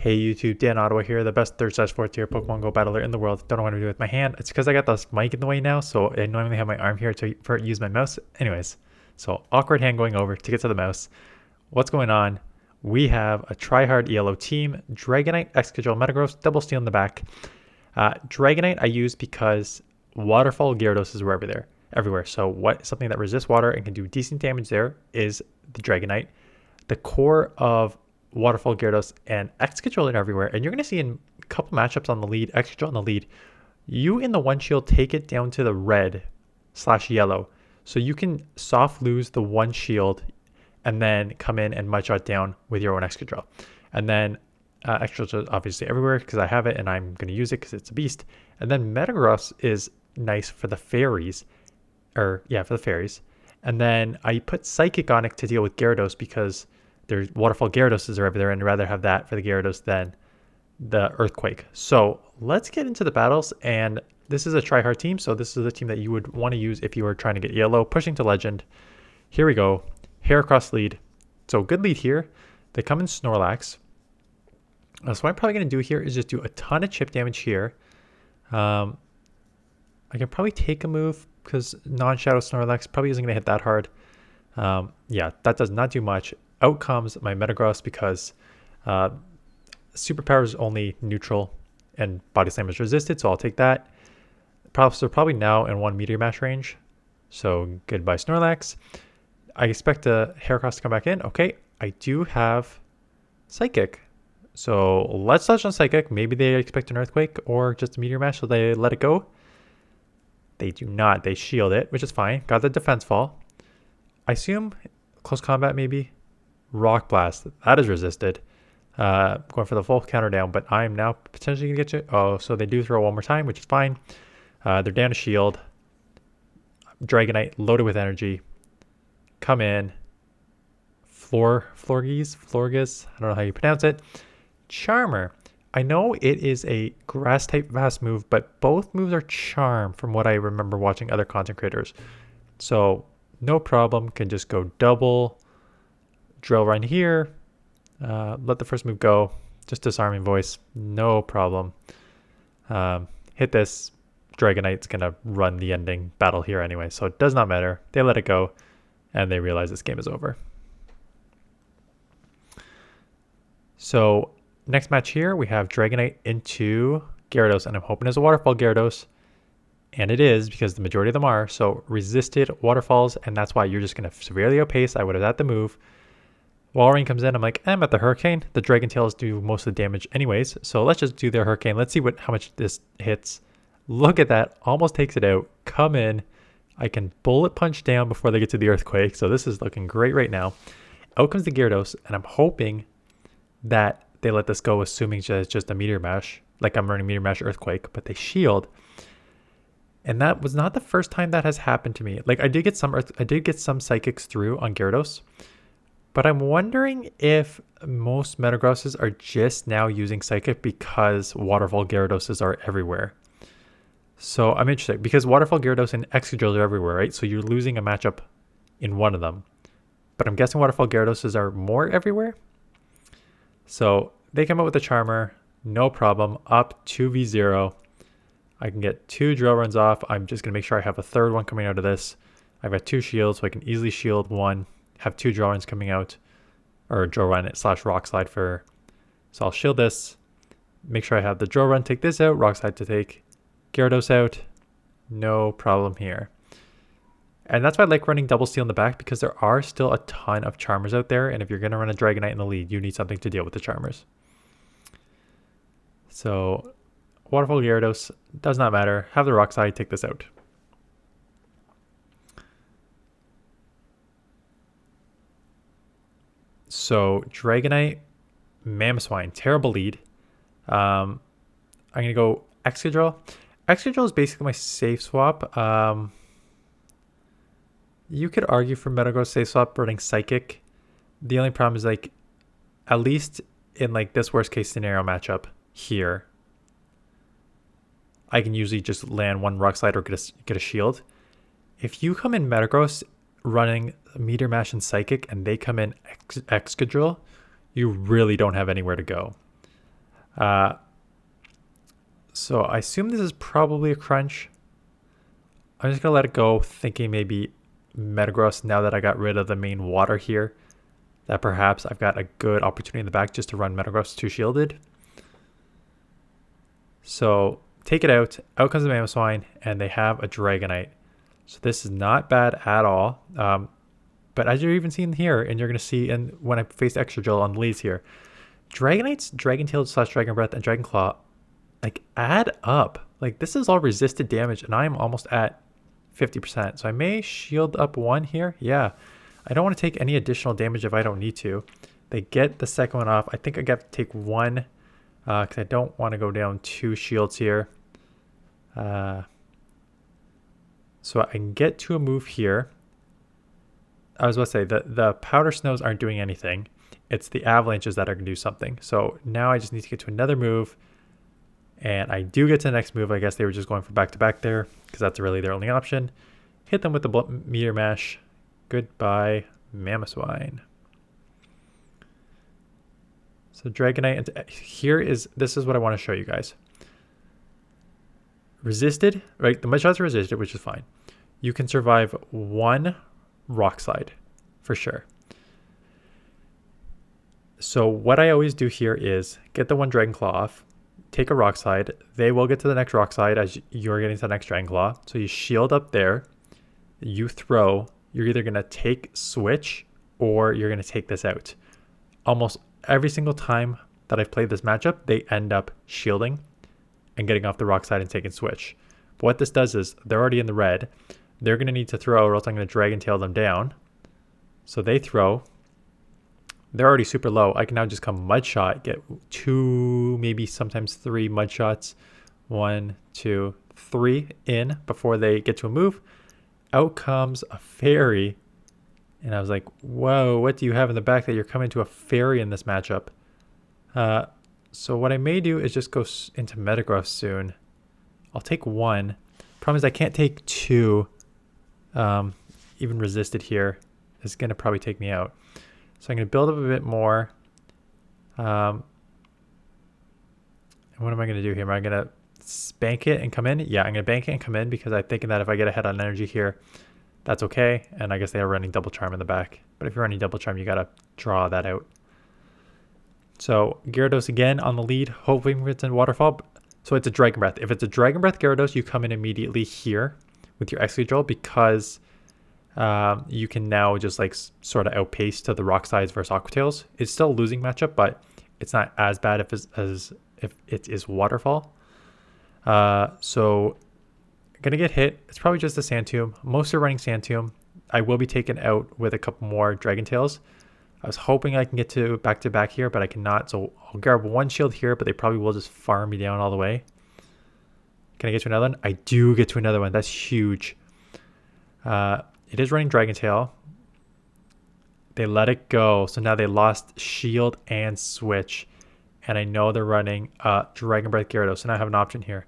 Hey YouTube, Dan Ottawa here, the best 3rd/4th tier Pokemon Go battler in the world. Don't know what to do with my hand. It's because I got this mic in the way now, so I normally have my arm here to use my mouse. Anyways, so awkward hand going over to get to the mouse. What's going on? We have a try-hard ELO team, Dragonite, Excadrill, metagross, double steel in the back. Dragonite I use because waterfall Gyarados were everywhere. So something that resists water and can do decent damage there is the Dragonite. The core of waterfall Gyarados and Excadrill are everywhere, and you're going to see in a couple matchups on the lead, Excadrill on the lead, you in the one shield take it down to the red/yellow, so you can soft lose the one shield and then come in and mud shot down with your own Excadrill. And then Excadrill is obviously everywhere because I have it and I'm going to use it because it's a beast. And then metagross is nice for the fairies, for the fairies. And then I put Psychic on it to deal with Gyarados because there's waterfall Gyarados are over there, and I'd rather have that for the Gyarados than the Earthquake. So let's get into the battles, and this is a try-hard team, so this is the team that you would want to use if you were trying to get ELO, pushing to Legend. Here we go. Heracross lead. So good lead here. They come in Snorlax. So what I'm probably going to do here is just do a ton of chip damage here. I can probably take a move because non-Shadow Snorlax probably isn't going to hit that hard. That does not do much. Out comes my metagross because superpower is only neutral and body slam is resisted, so I'll take that. So probably now in one Meteor Mash range. So goodbye Snorlax. I expect a Heracross to come back in. Okay, I do have Psychic. So let's touch on Psychic. Maybe they expect an Earthquake or just a Meteor Mash, so they let it go. They do not. They shield it, which is fine. Got the defense fall. I assume close combat maybe. Rock Blast. That is resisted. Going for the full counter down, but I'm now potentially going to get you. Oh, so they do throw one more time, which is fine. They're down to shield. Dragonite loaded with energy. Come in. Florges. I don't know how you pronounce it. Charmer. I know it is a grass type fast move, but both moves are charm from what I remember watching other content creators. So no problem. Can just go double. Drill run here. Let the first move go. Just disarming voice. No problem. Hit this. Dragonite's going to run the ending battle here anyway, so it does not matter. They let it go, and they realize this game is over. So next match here, we have Dragonite into Gyarados, and I'm hoping it's a waterfall Gyarados. And it is, because the majority of them are. So resisted waterfalls, and that's why you're just going to severely outpace. I would have had the move. Walrein comes in. I'm like, I'm at the Hurricane. The Dragon Tails do most of the damage anyways. So let's just do their Hurricane. Let's see how much this hits. Look at that. Almost takes it out. Come in. I can bullet punch down before they get to the Earthquake. So this is looking great right now. Out comes the Gyarados. And I'm hoping that they let this go, assuming it's just a Meteor Mash. Like I'm running Meteor Mash Earthquake. But they shield. And that was not the first time that has happened to me. Like I did get some Psychics through on Gyarados. But I'm wondering if most Metagrosses are just now using Psychic because Waterfall Gyaradoses are everywhere. So I'm interested because Waterfall Gyarados and Excadrill are everywhere, right? So you're losing a matchup in one of them. But I'm guessing Waterfall Gyaradoses are more everywhere. So they come out with a Charmer. No problem. Up 2v0. I can get 2 drill runs off. I'm just going to make sure I have a third one coming out of this. I've got 2 shields, so I can easily shield one. Have 2 drill runs coming out, or drill run / rock slide for. So I'll shield this, make sure I have the drill run, take this out, rock slide to take Gyarados out. No problem here. And that's why I like running double steel in the back, because there are still a ton of Charmers out there, and if you're going to run a Dragonite in the lead, you need something to deal with the Charmers. So Waterfall Gyarados does not matter. Have the rock slide, take this out. So Dragonite, Mamoswine, terrible lead. I'm going to go Excadrill. Excadrill is basically my safe swap. You could argue for Metagross safe swap running Psychic. The only problem is like, at least in like this worst case scenario matchup here, I can usually just land one Rock Slide or get a shield. If you come in Metagross running Meteor Mash and Psychic and they come in Excadrill, you really don't have anywhere to go. So I assume this is probably a crunch. I'm just going to let it go, thinking maybe metagross now that I got rid of the main water here. That perhaps I've got a good opportunity in the back just to run metagross 2 shielded. So take it out. Out comes the Mamoswine, and they have a Dragonite. So this is not bad at all. But as you're even seeing here, and you're going to see when I face Excadrill on the leads here, Dragonites, Dragon Tail / Dragon Breath, and Dragon Claw, like, add up. Like, this is all resisted damage, and I'm almost at 50%. So I may shield up 1 here. Yeah. I don't want to take any additional damage if I don't need to. They get the second one off. I think I got to take 1 because I don't want to go down 2 shields here. So I can get to a move here. I was about to say the powder snows aren't doing anything. It's the avalanches that are going to do something. So now I just need to get to another move. And I do get to the next move. I guess they were just going for back-to-back there because that's really their only option. Hit them with the Meteor Mash. Goodbye, Mamoswine. So Dragonite, this is what I want to show you guys. Resisted, right? The mud shots are resisted, which is fine. You can survive 1 rock slide for sure. So what I always do here is get the 1 Dragon Claw off, take a rock slide. They will get to the next rock slide as you're getting to the next Dragon Claw. So you shield up there, you throw, you're either going to take switch or you're going to take this out. Almost every single time that I've played this matchup, they end up shielding and getting off the rock side and taking switch. But what this does is they're already in the red. They're going to need to throw or else I'm going to Dragon Tail them down. So they throw. They're already super low. I can now just come Mud Shot, get 2, maybe sometimes 3 Mud Shots. 1, 2, 3 in before they get to a move. Out comes a Fairy. And I was like, whoa, what do you have in the back that you're coming to a Fairy in this matchup? So what I may do is just go into metagross soon. I'll take 1. Problem is I can't take 2. Even resisted here is going to probably take me out. So I'm going to build up a bit more. And what am I going to do here? Am I going to bank it and come in? Yeah, I'm going to bank it and come in because I'm thinking that if I get ahead on energy here, that's okay. And I guess they are running double charm in the back. But if you're running double charm, you got to draw that out. So Gyarados again on the lead, hoping it's in waterfall. So it's a Dragon Breath. If it's a Dragon Breath Gyarados, you come in immediately here with your Excadrill because you can now just like sort of outpace to the rock sides versus Aqua Tails. It's still a losing matchup, but it's not as bad as if it is waterfall. So gonna get hit. It's probably just a Sand Tomb. Most are running Sand Tomb. I will be taken out with a couple more Dragon Tails. I was hoping I can get to back here, but I cannot. So I'll grab 1 shield here, but they probably will just farm me down all the way. Can I get to another one? I do get to another one. That's huge. It is running Dragon Tail. They let it go. So now they lost shield and switch. And I know they're running Dragon Breath Gyarados. So now I have an option here.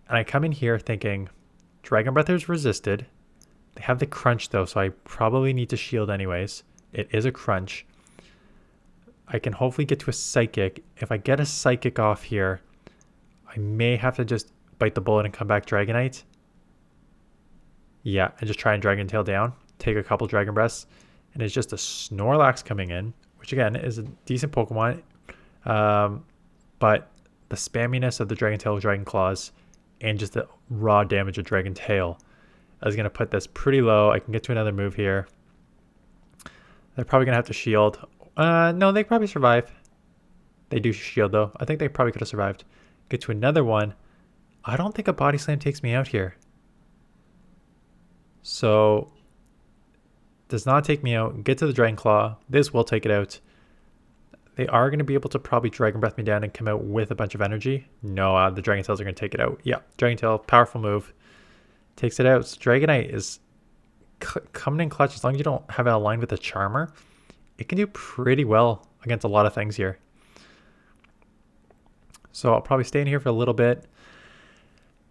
And I come in here thinking Dragon Breath is resisted. They have the crunch though, so I probably need to shield anyways. It is a crunch. I can hopefully get to a Psychic. If I get a Psychic off here, I may have to just bite the bullet and come back Dragonite. Yeah, and just try and Dragon Tail down. Take a couple Dragon Breaths. And it's just a Snorlax coming in, which again is a decent Pokemon. But the spamminess of the Dragon Tail, Dragon Claws, and just the raw damage of Dragon Tail is going to put this pretty low. I can get to another move here. They're probably going to have to shield. No, they probably survive. They do shield though. I think they probably could have survived. Get to another one. I don't think a Body Slam takes me out here. So, does not take me out. Get to the Dragon Claw. This will take it out. They are going to be able to probably Dragon Breath me down and come out with a bunch of energy. No, the Dragon Tails are going to take it out. Yeah, Dragon Tail, powerful move. Takes it out. So Dragonite is coming in clutch. As long as you don't have it aligned with a Charmer, it can do pretty well against a lot of things here. So I'll probably stay in here for a little bit.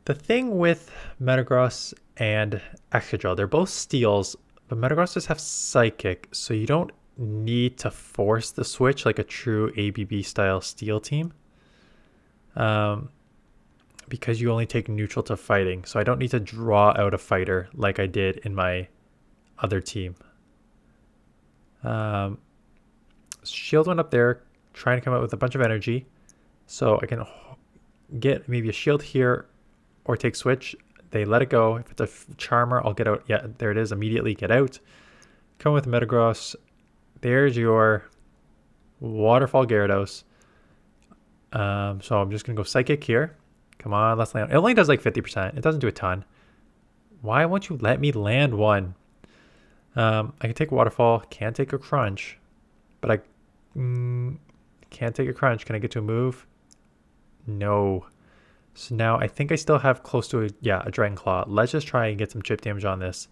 The thing with Metagross and Excadrill, they're both steals, but Metagross just have Psychic, so you don't need to force the switch like a true ABB style steel team. Because you only take neutral to fighting. So I don't need to draw out a fighter like I did in my other team. Shield went up there, trying to come out with a bunch of energy. So I can get maybe a shield here or take switch. They let it go. If it's a charmer, I'll get out. Yeah, there it is. Immediately get out. Come with metagross. There's your waterfall Gyarados. So I'm just going to go psychic here. Come on, let's land. It only does like 50%. It doesn't do a ton. Why won't you let me land one? I can take a waterfall. Can't take a crunch. But I can't take a crunch. Can I get to a move? No. So now I think I still have close to a Dragon Claw. Let's just try and get some chip damage on this.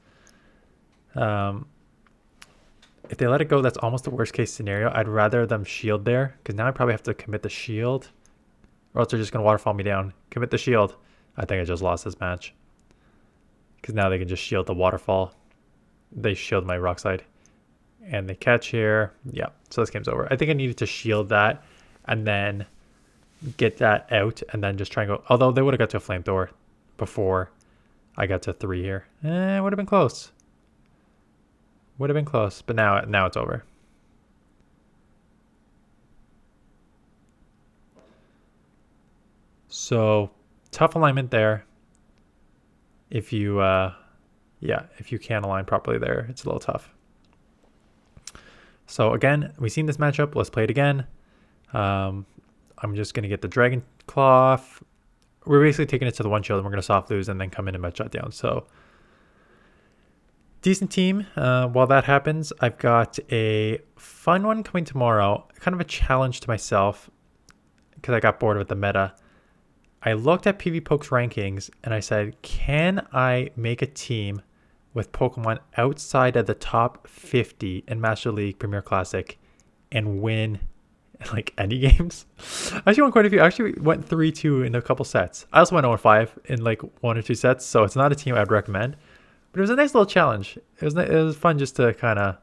If they let it go, that's almost the worst case scenario. I'd rather them shield there, because now I probably have to commit the shield, or else they're just going to waterfall me down. Commit the shield. I think I just lost this match, because now they can just shield the waterfall. They shield my rock slide, and they catch here. Yeah, so this game's over. I think I needed to shield that, and then get that out, and then just try and go. Although they would have got to a flamethrower before I got to 3 here. It would have been close. Would have been close, but now it's over. So tough alignment there. If you if you can't align properly there, it's a little tough. So again, we've seen this matchup. Let's play it again. I'm just gonna get the Dragon Claw. We're basically taking it to the one shield, and we're gonna soft lose and then come in and shut down. So decent team. While that happens, I've got a fun one coming tomorrow. Kind of a challenge to myself because I got bored with the meta. I looked at PvPoke's rankings and I said, can I make a team with Pokemon outside of the top 50 in Master League Premier Classic and win like any games? I actually won quite a few. I actually went 3-2 in a couple sets. I also went 0-5 in like 1 or 2 sets, so it's not a team I'd recommend. But it was a nice little challenge. It was fun just to kind of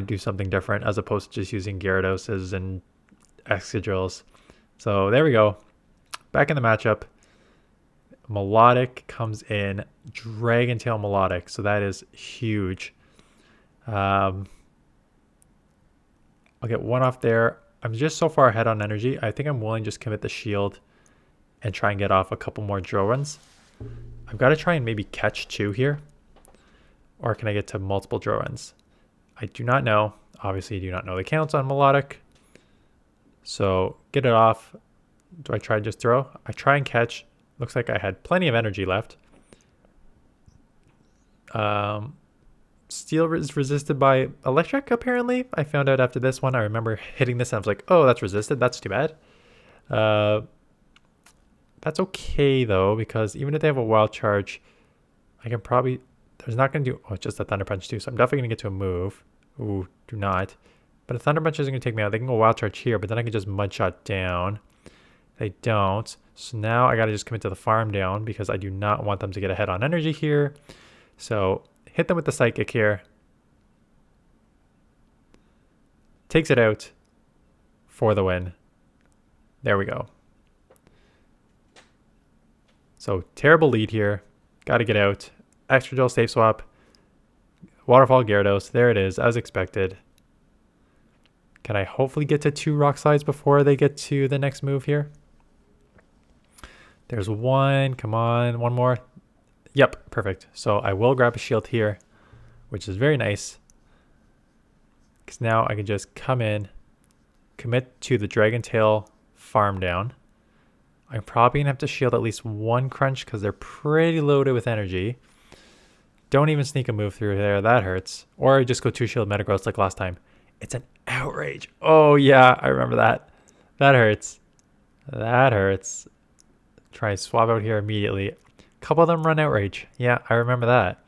do something different as opposed to just using Gyaradoses and Excadrills. So there we go. Back in the matchup. Melodic comes in. Dragon Tail Melodic. So that is huge. I'll get one off there. I'm just so far ahead on energy. I think I'm willing to just commit the shield and try and get off a couple more drill runs. I've got to try and maybe catch 2 here. Or can I get to multiple drill runs? I do not know. Obviously, I do not know the counts on Melodic. So get it off. Do I try and just throw? I try and catch. Looks like I had plenty of energy left. Steel is resisted by electric, apparently. I found out after this one. I remember hitting this and I was like, oh, that's resisted. That's too bad. That's okay, though, because even if they have a wild charge, I can probably... There's not going to do... Oh, it's just a Thunder Punch, too. So I'm definitely going to get to a move. Ooh, do not. But a Thunder Punch isn't going to take me out. They can go wild charge here, but then I can just mud shot down. They don't. So now I got to just commit to the farm down because I do not want them to get ahead on energy here. So hit them with the Psychic here. Takes it out for the win. There we go. So terrible lead here. Got to get out. Excadrill safe swap. Waterfall Gyarados. There it is, as expected. Can I hopefully get to 2 rock slides before they get to the next move here? There's one. Come on. One more. Yep, perfect. So I will grab a shield here, which is very nice. Because now I can just come in, commit to the Dragon Tail farm down. I'm probably going to have to shield at least 1 crunch because they're pretty loaded with energy. Don't even sneak a move through there. That hurts. Or just go 2 shield metagross like last time. It's an outrage. Oh, yeah. I remember that. That hurts. That hurts. Try and swap out here immediately. A couple of them run outrage. Yeah, I remember that.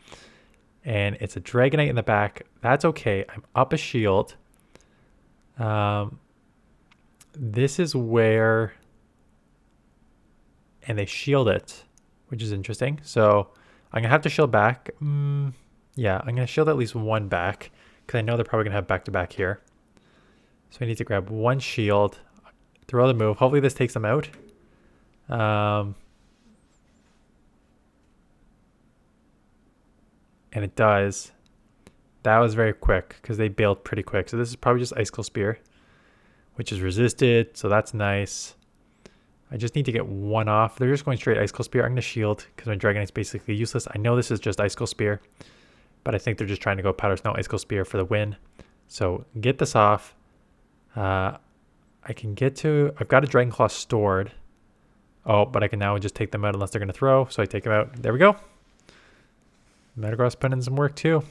And it's a Dragonite in the back. That's okay. I'm up a shield. This is where... And they shield it, which is interesting. So I'm going to have to shield back. Yeah, I'm going to shield at least 1 back because I know they're probably going to have back-to-back here. So I need to grab one shield, throw the move. Hopefully this takes them out. And it does. That was very quick because they bailed pretty quick. So this is probably just Icicle Spear, which is resisted. So that's nice. I just need to get one off. They're just going straight Icicle Spear. I'm going to shield because my Dragonite's basically useless. I know this is just Icicle Spear, but I think they're just trying to go Powder Snow Icicle Spear for the win. So get this off. I can get to... I've got a Dragon Claw stored. Oh, but I can now just take them out unless they're going to throw. So I take them out. There we go. Metagross put in some work too.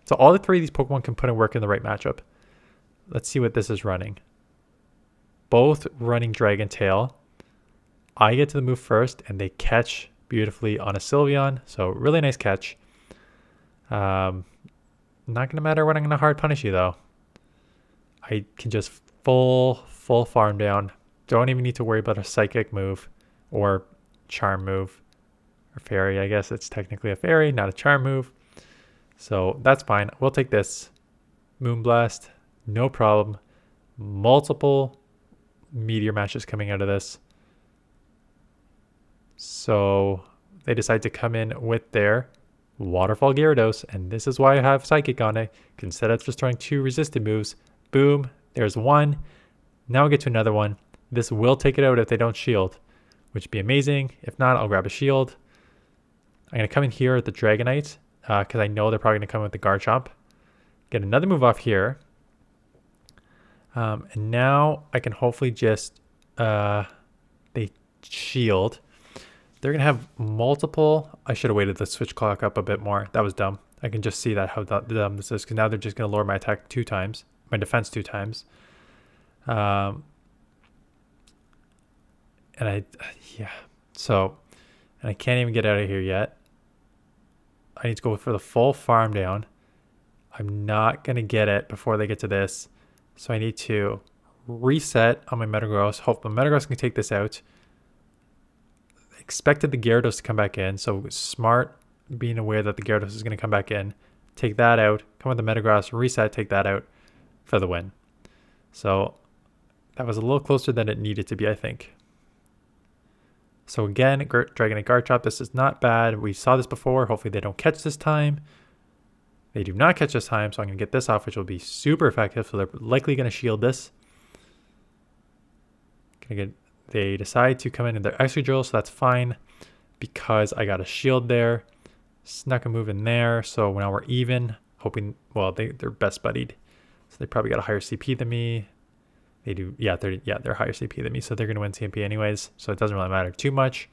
So all the three of these Pokemon can put in work in the right matchup. Let's see what this is running. Both running Dragon Tail. I get to the move first, and they catch beautifully on a Sylveon. So really nice catch. Not going to matter when I'm going to hard punish you, though. I can just full farm down. Don't even need to worry about a Psychic move or Charm move. Or Fairy, I guess it's technically a Fairy, not a Charm move. So that's fine. We'll take this. Moonblast, no problem. Multiple Meteor Mashes coming out of this. So they decide to come in with their Waterfall Gyarados, and this is why I have Psychic on it. Instead of just throwing two resisted moves, boom, there's one. Now we get to another one. This will take it out if they don't shield, which would be amazing. If not, I'll grab a shield. I'm going to come in here at the Dragonite, because I know they're probably going to come with the Garchomp. Get another move off here. And now I can hopefully just... they shield. They're going to have multiple... I should have waited the switch clock up a bit more. That was dumb. I can just see that how dumb this is, because now they're just going to lower my attack 2 times. My defense 2 times. And I can't even get out of here yet. I need to go for the full farm down. I'm not going to get it before they get to this. So I need to reset on my Metagross. Hope my Metagross can take this out. Expected the Gyarados to come back in. So smart being aware that the Gyarados is going to come back in. Take that out. Come with the Metagross. Reset. Take that out for the win. So that was a little closer than it needed to be, I think. So again, Dragonite Garchomp, this is not bad. We saw this before. Hopefully they don't catch this time. They do not catch this time, so I'm going to get this off, which will be super effective. So they're likely going to shield this. They decide to come in their Excadrill, so that's fine because I got a shield there. Snuck a move in there, so now we're even. Hoping, well, they're best buddied. So they probably got a higher CP than me. They do, they're higher CP than me, so they're going to win CP anyways, so it doesn't really matter too much.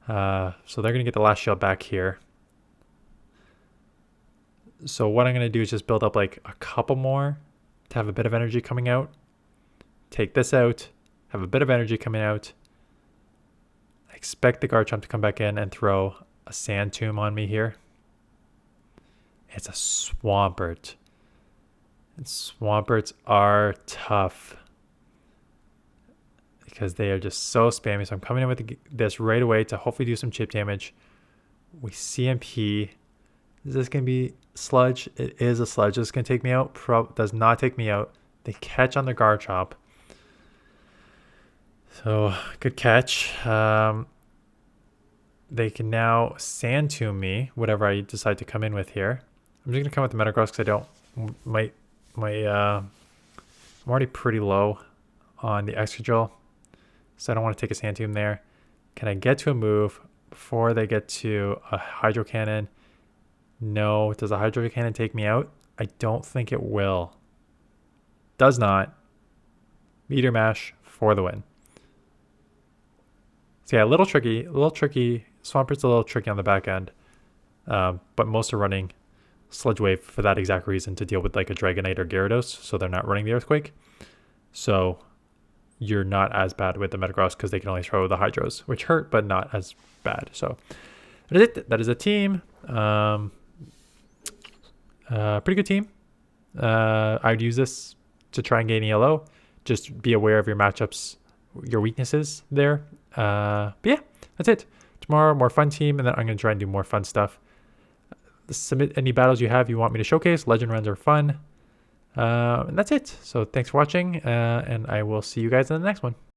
So they're going to get the last shield back here. So what I'm going to do is just build up like a couple more to have a bit of energy coming out. Take this out, have a bit of energy coming out. I expect the Garchomp to come back in and throw a Sand Tomb on me here. It's a Swampert. And Swamperts are tough because they are just so spammy. So I'm coming in with this right away to hopefully do some chip damage. We CMP. Is this going to be Sludge? It is a Sludge. Is this going to take me out? Does not take me out. They catch on the Garchomp. So good catch. They can now Sand Tomb me, whatever I decide to come in with here. I'm just going to come with the Metagross because I don't... I'm already pretty low on the Excadrill, so I don't want to take a Sand Tomb there. Can I get to a move before they get to a Hydro Cannon? No. Does a Hydro Cannon take me out? I don't think it will. Does not. Meteor Mash for the win. So yeah, a little tricky. Swampert's a little tricky on the back end, but most are running Sludge Wave for that exact reason, to deal with like a Dragonite or Gyarados, so they're not running the Earthquake. So you're not as bad with the Metagross because they can only throw the Hydros, which hurt, but not as bad. So that is it. That is a team. Pretty good team. I would use this to try and gain ELO. Just be aware of your matchups, your weaknesses there. But yeah, that's it. Tomorrow, more fun team, and then I'm going to try and do more fun stuff. submit any battles you have you want me to showcase. Legend runs are fun. And that's it. So thanks for watching, and I will see you guys in the next one.